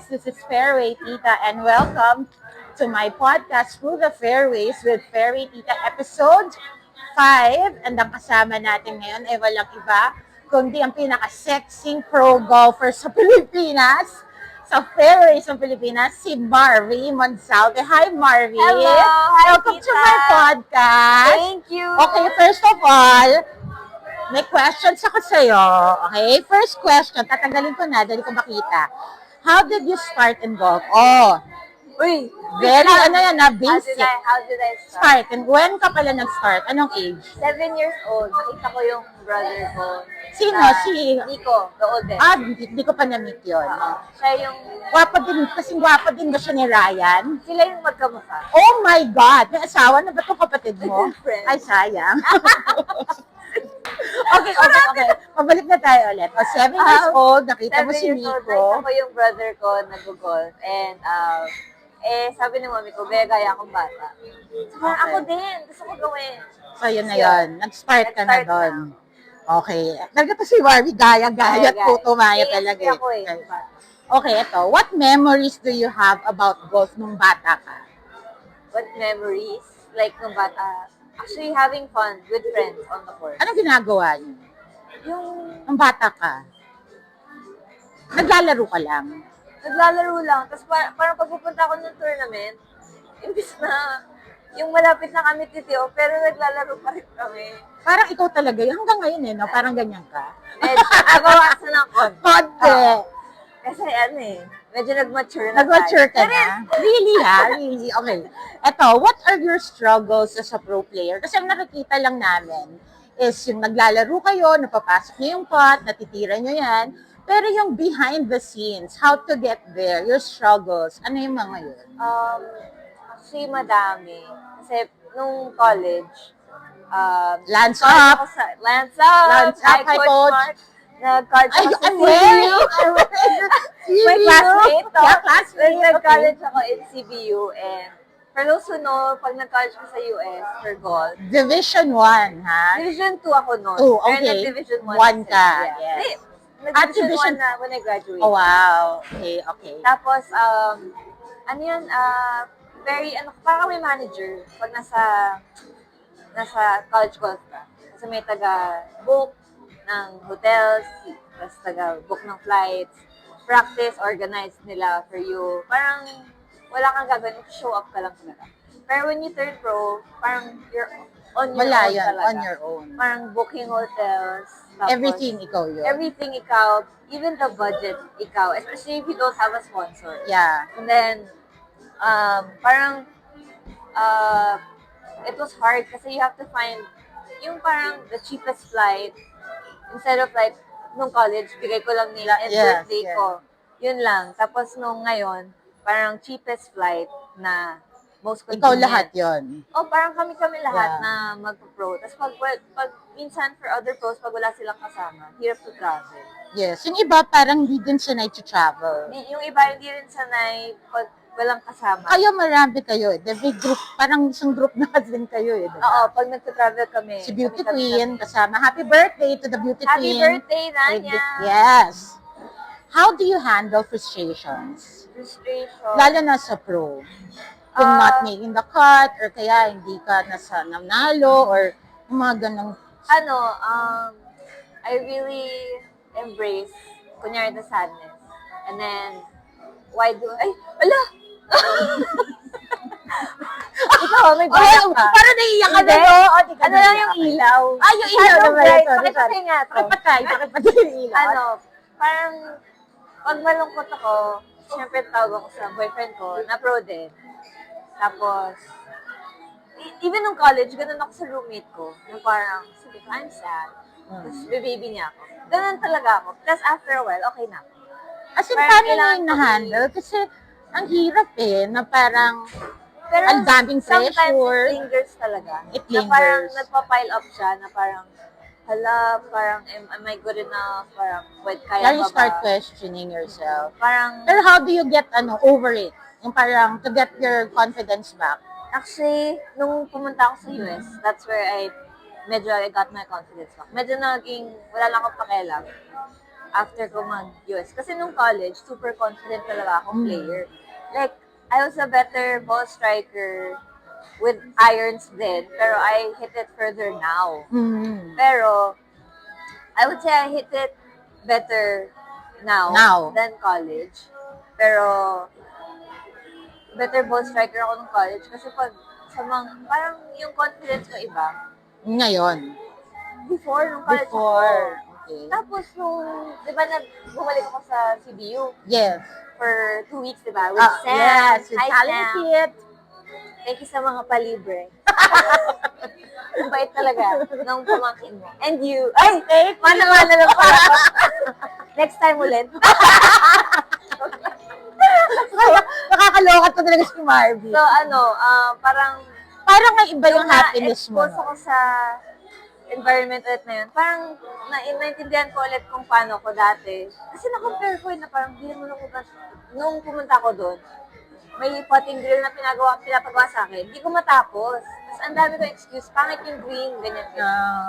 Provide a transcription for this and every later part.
guys, this is Fairway Tita and welcome to my podcast Through the Fairways with Fairway Tita episode 5. And ang kasama natin ngayon ay walang iba kundi ang pinaka-sexing pro golfer sa Pilipinas, sa fairways ng Pilipinas, si Marvy Monsalve. Hi Marvy! Hello! Hi, Welcome Tita! to my podcast. Thank you! Okay, first of all, may questions ako sa'yo. Okay? First question, tatanggalin ko na, dali ko makita. How did you start in golf? Oh, Uy! very, basic. How did I start? Start. And when ka pala nag-start? Anong age? 7 years old. Nakita ko yung brother ko. Sino? Si... Nico, the oldest. Hindi ko pa na-meet yun. Siya yung... Kasing gwapa din ba siya ni Ryan? Sila yung magkamukha. Oh my God! May asawa na ba itong kapatid mo? Friend. Ay, sayang. Okay. Pabalik na tayo ulit. 7 years old, nakita mo si 7 years old, Nico. nakita ko yung brother ko nag-golf. And, sabi ng mami ko, gaya akong bata. So, parang Okay. ako din. Gusto ko gawin. So, yun na yun. Nag-start ka na Nag-start doon. Okay. Talaga to si Barbie, gaya-gaya at putumaya talaga. Ako eh. Okay, ito. What memories do you have about golf nung bata ka? What memories? Like, nung bata, actually having fun with friends on the course. Anong ginagawa niyo? Yung Nung bata ka? Naglalaro ka lang? naglalaro lang. Tapos parang pagpupunta ako ng tournament, imbis na yung malapit na kami titiyo, pero naglalaro pa rin kami. Parang ikaw talaga yun. Hanggang ngayon no? Parang ganyan ka. Medyo nagawasan ng konti. Konti. Kasi medyo nag-mature na Nag-mature ka tayo. na? Really ha? Really? Okay. Eto, what are your struggles as a pro player? Kasi ang nakikita lang namin is yung naglalaro kayo, napapasok niyo yung pot, natitira niyo yan. Pero yung behind the scenes, how to get there, your struggles, ano yung mga yun? Actually, madami. Kasi nung college, Lance college up! ako Lance up! Lance up, hi, Coach. Mark. Nag-college Ay, ako sa I'm CBU. wearing! My classmate, to. Yeah, classmate. Nag-college ako in CBU and for those who know, pag nag-college ko sa US for golf, Division 1, ha? Division 2 ako noon. Oh, Pero okay. nag-Division 1 One ka, Yeah. yes. Hindi, Division- nag-Division 1 na when I graduated. Oh, wow. Okay, okay. Tapos, ano yun, parang may manager pag nasa college golf ka. Kasi may taga-book ng hotels, tapos taga-book ng flights, practice, organized nila for you. Parang wala kang gagawin, show up ka lang talaga. Pero when you turn pro, parang you're on your Wala own yun, talaga. on your own. Parang booking hotels. Tapos, Everything ikaw yun. Everything ikaw, even the budget ikaw, especially if you don't have a sponsor. Yeah. And then, parang, it was hard kasi you have to find yung parang the cheapest flight instead of like, nung college, bigay ko lang nila and Yes, birthday yes. ko. Yun lang. Tapos nung ngayon, parang cheapest flight na most convenient. Ikaw lahat yun. Oh, parang kami lahat Yeah. na magpo-pro. Tapos pag minsan for other pros, pag wala silang kasama, hirap to travel. Yes. Yung iba parang hindi din sanay to travel. Yung iba hindi rin sanay pag walang kasama. Kayo marami kayo. The big group, parang isang group na din kayo eh. Diba? Oo, pag nagta-travel kami. Si Beauty kami. Queen kasama. Happy birthday to the Beauty Happy Queen. birthday, Nanya! Yes. How do you handle frustrations? Frustration. Lalo na sa pro. Kung not making the cut, or kaya hindi ka nasa nanalo, or mga ganong... I really embrace, kunyari, the sadness. And then, ala! Ikaw, may bias ka. Parang naiiyak ka na, Hindi. no? O, di ka Ano lang naiiyak. yung ilaw? Ay, yung ilaw Ano, naman. bright? Sorry, Pakipatay sorry. nga to. Pakipatay yung ilaw. Parang, pag malungkot ako, syempre tawag ako sa boyfriend ko, na pro din. Tapos, even nung college, ganun ako sa roommate ko. Yung parang, sige, I'm sad. Tapos, baby niya ako. Ganun talaga ako. Tapos, after a while, okay na ako. As in, Parang paano nyo kailangan yung na-handle? Kasi, ang hirap eh, na parang, Pero ang daming sometimes pressure. it lingers talaga. It Na parang lingers. nagpa-pile up siya, na parang, hala, parang, am I good enough? Parang, kaya you ba start ba? questioning yourself. Parang, Pero how do you get, over it? Yung parang, to get your confidence back. actually, nung pumunta ako sa US, that's where I got my confidence back. Medyo naging, wala lang akong pakialam. after ko mag-US. Kasi nung college, super confident talaga akong player. Like, I was a better ball striker with irons then, pero I hit it further now. Pero, I would say I hit it better now than college. Pero, better ball striker ako nung college kasi pag sa mga, parang yung confidence ko iba. Ngayon. Before, nung college Before. ako. Okay. Tapos nung, di ba bumalik ako sa CBU Yes. for 2 weeks, di ba? With Sam. Yes, with Hi, Talent Sam. Kit. Thank you sa mga palibre. Ang bait talaga nung pamangkin mo. And you. Ay! Mana-mana lang pala. Next time ulit. Nakakaloka to talaga si Marvy. So, parang nga iba yung happiness mo. Na-expose ako sa environment ulit na yun. Parang naintindihan ko ulit kung paano ko dati. Kasi na-compare ko yun na parang hindi mo nung pumunta ko doon, may potting drill na pinapagawa sa akin. Hindi ko matapos. Tapos ang dami ko excuse, pangit yung green, ganyan.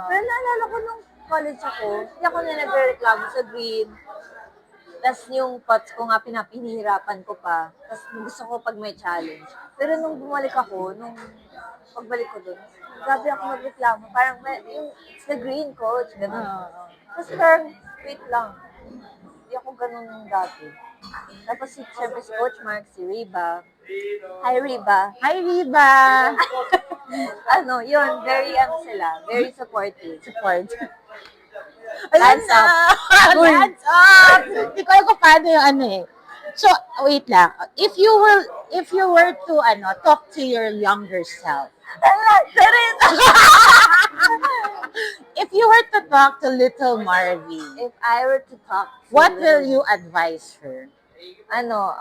Pero naalala ko nung college ako, hindi ako na nagre-reklamo sa green. Tapos yung pots ko nga pinapinihirapan ko pa. Tapos gusto ko pag may challenge. Pero nung bumalik ako, nung pagbalik ko dun, grabe ako magreklamo. Parang it's the green coach, gano'n. Tapos parang, wait lang. Hindi ako ganun dati. Tapos siyempre si Coach Mark, si Reba. Hi, Reba. Hi, Reba. Yun, very supportive. Support. Hands up. Hands up. Hindi ko alam kung paano yung So, wait lang. If you were to talk to your younger self. If you were to talk to little Marvy. If I were to talk to what will you advise her? Ano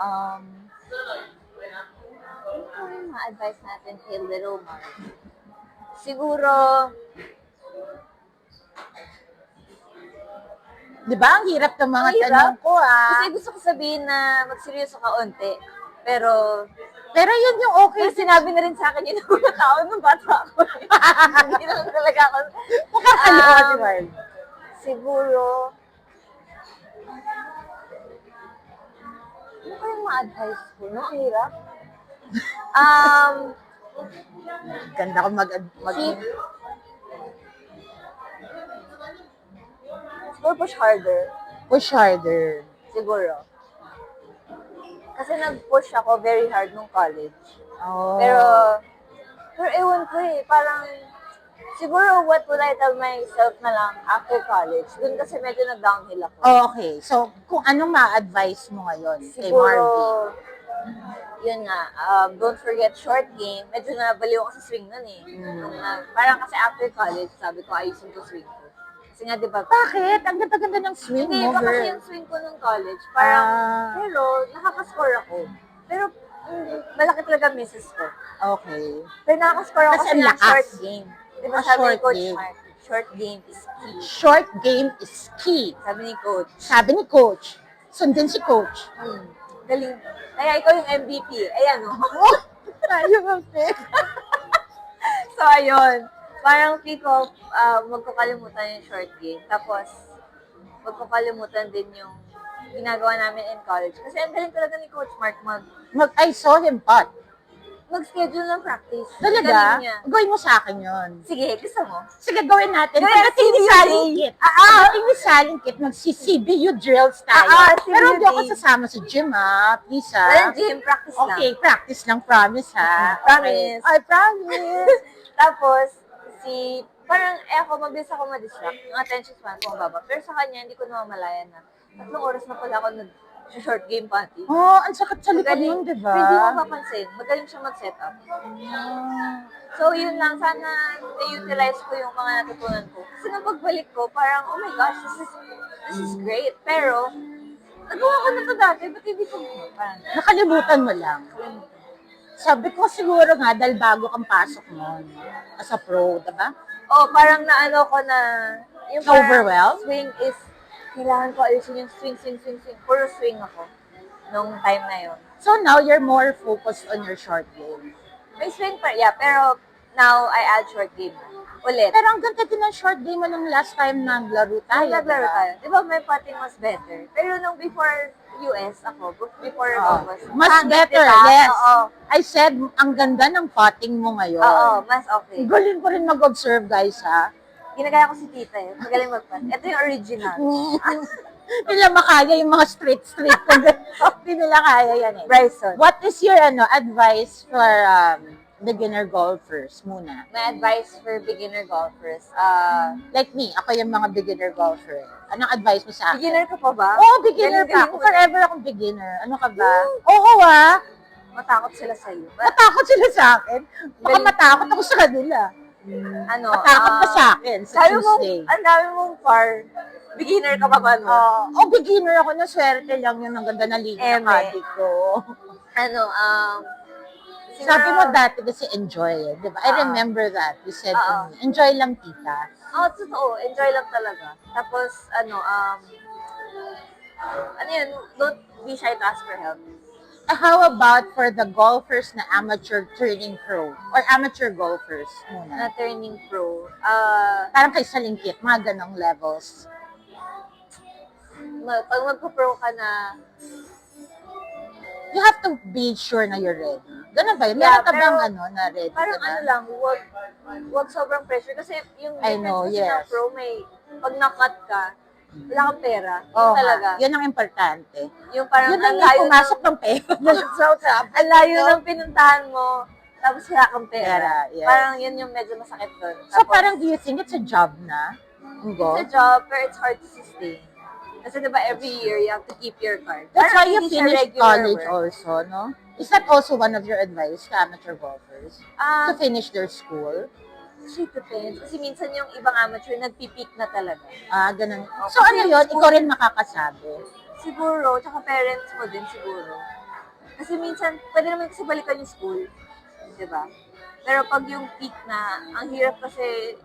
ma-advise natin kay little Marvy? Siguro, di ba? Ang hirap ng mga hirap. tanong ko, Kasi gusto ko sabihin na magseryoso ka onte. Pero yun yung okay. sinabi na rin sa akin yun ng mga tao nung bata ako. Hindi lang talaga ako. Nakakaloka si Marvy. Siguro, ano kayong ma-advise ko? No? Ang hirap. Ganda ko Siguro push harder. Push harder. Siguro. Kasi nag-push ako very hard nung college. Oh. Pero ewan ko parang, siguro what would I tell myself na lang after college? Doon kasi medyo nag-downhill ako. Okay. So, kung anong ma-advise mo ngayon kay Marvy? Siguro, yun nga, don't forget short game. Medyo nabaliw ako sa swing nun parang kasi after college, sabi ko, ayusin ko swing ko. Kasi nga, di ba? Bakit? Ang ganda-ganda ng swing Hindi, mo, iba kasi girl. yung swing ko nung college. Parang, pero nakaka-score ako. Pero, malaki talaga misses ko. Okay. Pero nakaka-score ako Kasi kasi ng lakas. short game. Di ba sabi ni Short Coach game. Mark, short game is key. Short game is key. Sabi ni Coach. Sabi ni Coach. Sundin si Coach. Galing. Kaya ikaw yung MVP. Ayan, Tayo kasi. So, ayun. Parang feel ko, magkakalimutan yung short game. Tapos, magkakalimutan din yung ginagawa namin in college. Kasi ang galing talaga ni Coach Mark I saw him pot. mag-schedule ng practice. Talaga? Galing niya. Gawin mo sa akin yun. Sige, gusto mo? Sige, gawin natin. Gawin, Pagdating ni CBU Saling day. Kit. Pagdating ni Saling Kit, mag-CBU drills tayo. CBU Pero hindi ako day. sasama sa gym, Please, Walang gym, practice lang. Okay, practice lang. Promise, Promise. Okay. I promise. Tapos, parang ako, mabilis ako ma-distract. Yung attention span ko mababa. Pero sa kanya, hindi ko namamalayan na 3 oras na pala ako nag-short game pati. Ang sakit sa likod nun, di ba? Hindi mo mapapansin. Magaling siya mag-set up. So, yun lang. Sana na-utilize ko yung mga natutunan ko. Kasi nung pagbalik ko, parang, oh my gosh, this is great. Pero, nagawa ko na to dati. Ba't hindi ko, parang, Nakalimutan mo lang. Sabi ko siguro nga, dahil bago kang pasok mo as a pro, diba? parang naano ko na, yung Overwhelmed? swing is, kailangan ko ayusin yung swing. Puro swing ako nung time na yun. So now, you're more focused on your short game. May swing pa, yeah, pero now I add short game ulit. Pero ang ganda din ng short game mo nung last time naglaro tayo. Ay, naglaro diba? tayo. Di ba may putting mas better? Pero nung before US ako, before Oo. August. Mas pangit, better, diba? yes. Oo. I said, ang ganda ng potting mo ngayon. Oo, mas okay. Galing ko rin mag-observe, guys, ha? Ginagaya ko si tita eh. Magaling magpat. Ito yung original. Hindi nila makaya yung mga street ko. Hindi nila kaya yan eh. Bryson. What is your advice for beginner golfers muna? My advice for beginner golfers. Like me, ako yung mga beginner golfer. Anong advice mo sa akin? Beginner ka pa ba? Oo, beginner pa Galing-galing ako. mo. Forever akong beginner. Ano ka ba? Oo, ah. Matakot sila sa'yo. Matakot sila sa akin. Baka Galing. matakot ako sa kanila. Ano? Matakot pa sa akin sa Sabi mo, Tuesday. ang dami mong par. Beginner ka pa ba nun? Beginner ako na swerte lang yun. Ang ganda na linya ng Eme. kadi ko. Ano, siguro- Sabi mo dati kasi enjoy, eh, di ba? I Oo. remember that. You said to Oo. me, enjoy lang tita. totoo. Enjoy lang talaga. Tapos, ano yun, don't be shy to ask for help. How about for the golfers na amateur turning pro? Or amateur golfers Na muna? turning pro. Parang kay Salingkit, mga ganong levels. Pag magpo-pro ka na, You have to be sure na you're ready. Ganun ba yun? Yeah, Meron ka bang pero na ready parang ka na? lang, wag sobrang pressure. Kasi yung I difference know, kasi yes. ng pro, pag na-cut ka, wala kang pera. Yun Oo nga, talaga. yun ang importante. Yung parang Yun ang ang layo pumasok ng, ng pera. ang layo ng pinuntahan mo, tapos wala kang pera. Pera, yes. Parang yun yung medyo masakit doon. So parang do you think it's a job na? Ang golf? it's a job, pero it's hard to sustain. Kasi diba every year, you have to keep your card. That's why Parang you hindi siya finished regular college work. also, no? Is that also one of your advice to amateur golfers? To finish their school? It depends. Kasi minsan yung ibang amateur, nagpipeak na talaga. Ganun. So ano yun? Ikaw rin makakasabi. Siguro, tsaka parents mo din siguro. Kasi minsan, pwede naman kasi balikan yung school. Diba? Pero pag yung peak na, ang hirap kasi,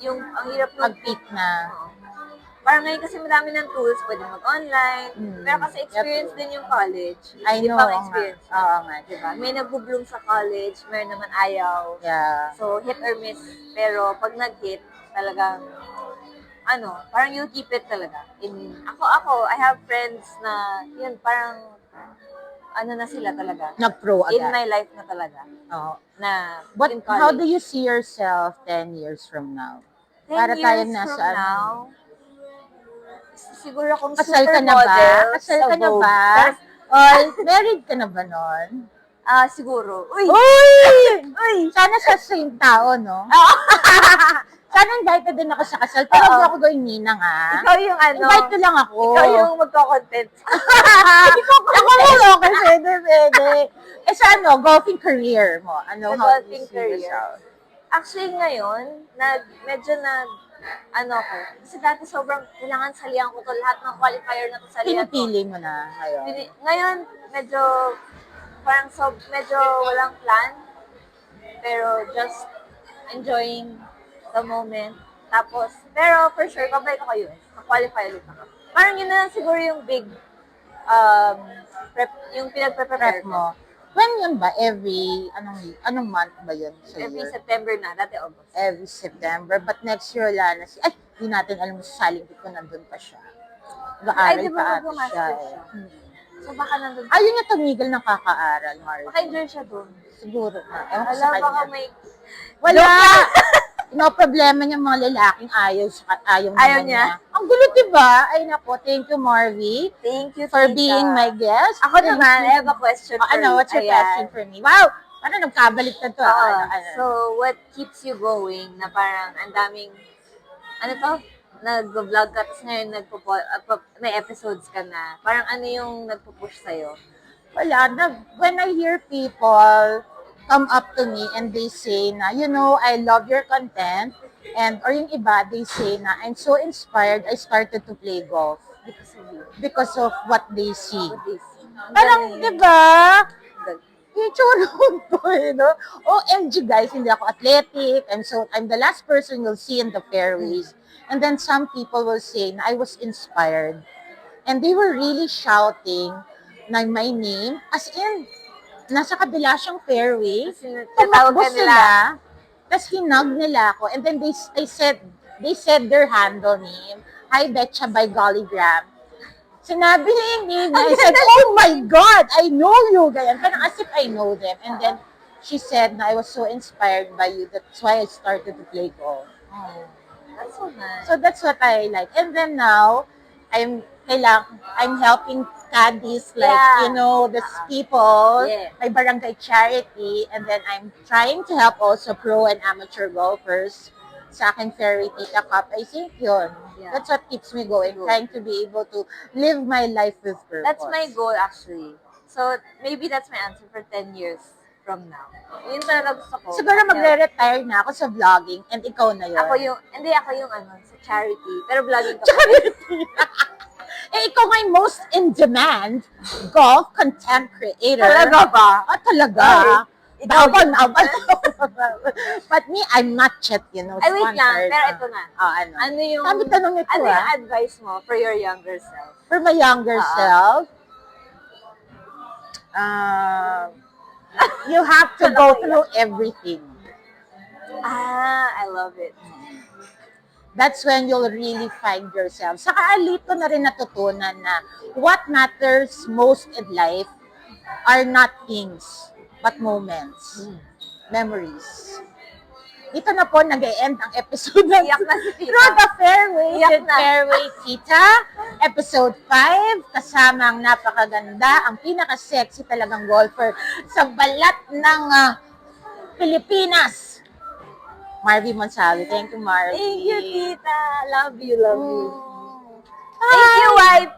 ang hirap ng Pag-peak na. Oo. Parang ngayon kasi madami ng tools, pwede mag-online. Pero kasi experience din yung college. I know. Ibang nga. experience. Oo nga. Diba? May nag-bloom sa college, may naman ayaw. Yeah. So, hit or miss. Pero pag nag-hit, talagang, parang you keep it talaga. Ako, I have friends na, yun, parang, na sila talaga. Nag-pro In agad. my life na talaga. Oo. Na, But in how do college. you see yourself 10 years from now? 10 para tayo years nasa from now, siguro akong Kasal ka na ba? supermodel Kasal sa ka na Vogue. ba? Pero, Or married ka na ba nun? siguro. Uy! Uy! Sana sa same tao, no? Sana invited din ako sa kasal. Pero Oo. huwag ako gawing ninang, ha? Ikaw yung Invite ko lang ako. Ikaw yung magko-content. Ako mo, okay, pwede. Eh, sa golfing career mo? Sa How do you golfing see career. yourself? Actually, ngayon, medyo ko. Kasi dati sobrang kailangan salihan ko to. Lahat ng qualifier na to salihan ko. Pinipili mo na ngayon. Ngayon, medyo, medyo walang plan. Pero just enjoying the moment. Tapos, pero for sure, babalik ako US. Na-qualify ulit ako. Parang yun na lang siguro yung big, yung pinag-prepare Prep ko. mo. When yun ba? Anong month ba yun sa Every year? September na, dati August. Every September. But next year, wala na ay, di natin alam sa Salingkit ko nandun pa siya. Ay, Nag-aaral di ba pa ata mag-master siya. siya? Eh. So baka nandun. Ayun niya tumigil ng kakaaral, Mark. Baka enjoy siya doon. Siguro na. Ewan ko sa Alam, baka kanya. may... Wala! No problema niya mga lalaking ayaw Ayaw naman niya? Ang gulo, diba? Ay nako, thank you, Marvy, Thank you, for tita. being my guest. Ako Thank naman, you. I have a question for you. What's your Ayan. question for me? Wow! Ano, nagkabalik na to. Oo. Ano? So, what keeps you going na parang ang daming, nag-vlog ka, tapos ngayon may episodes ka na. Parang ano yung nagpo-push sa'yo? Wala. When I hear people come up to me and they say na, I love your content, or yung iba, they say na, I'm so inspired, I started to play golf Because of you. because of what they see. What they see. Ang Parang, galing. di ba? Galing. Yung tsura ko, OMG guys, hindi ako athletic. I'm the last person you'll see in the fairways. And then some people will say na I was inspired. And they were really shouting na my name. As in, nasa kabila siyang fairway. Kasi tatawag Tumakbo ka nila. sila. Tapos hinug nila ako. And then they said their handle name. Hi, Betcha by Gollygram. Sinabi niya yung name niya. I said, oh my God, I know you. Ganyan. Parang as if I know them. And then she said na I was so inspired by you. That's why I started to play golf. Oh, that's so nice. So that's what I like. And then now, I'm helping caddies like, Yeah. you know, these people, Yeah. my barangay charity, and then I'm trying to help also pro and amateur golfers sa aking Fairy Tita Cup. I think yun. Yeah. That's what keeps me going, Good. trying to be able to live my life with purpose. That's my goal actually. So, maybe that's my answer for 10 years from now. Yun talaga gusto ko. Siguro magre-retire na ako sa vlogging and ikaw na yun. Ako yung sa charity. Pero vlogging ko. Charity. Ikaw nga yung most in demand golf content creator. Talaga ba? Ah, talaga. Ikaw, Bawal. But me, I'm not yet, you know, Ay, wait lang. sponsored. Pero ito na. Ano? Ano yung, Sabi tanong ito, ano yung advice mo for your younger self? For my younger self, you have to go through everything. I love it. That's when you'll really find yourself. Saka alito na rin natutunan na what matters most in life are not things, but moments, memories. Dito na po nag-e-end ang episode ng Iyak na si Tita. Through the Fairways Iyak with na. Fairway Tita, episode 5, kasama ang napakaganda, ang pinaka-sexy talagang golfer sa balat ng Pilipinas. Marvy Monsalve. Thank you, Marvy. Thank you, Tita. Love you, love you. Mm. Thank you, wife.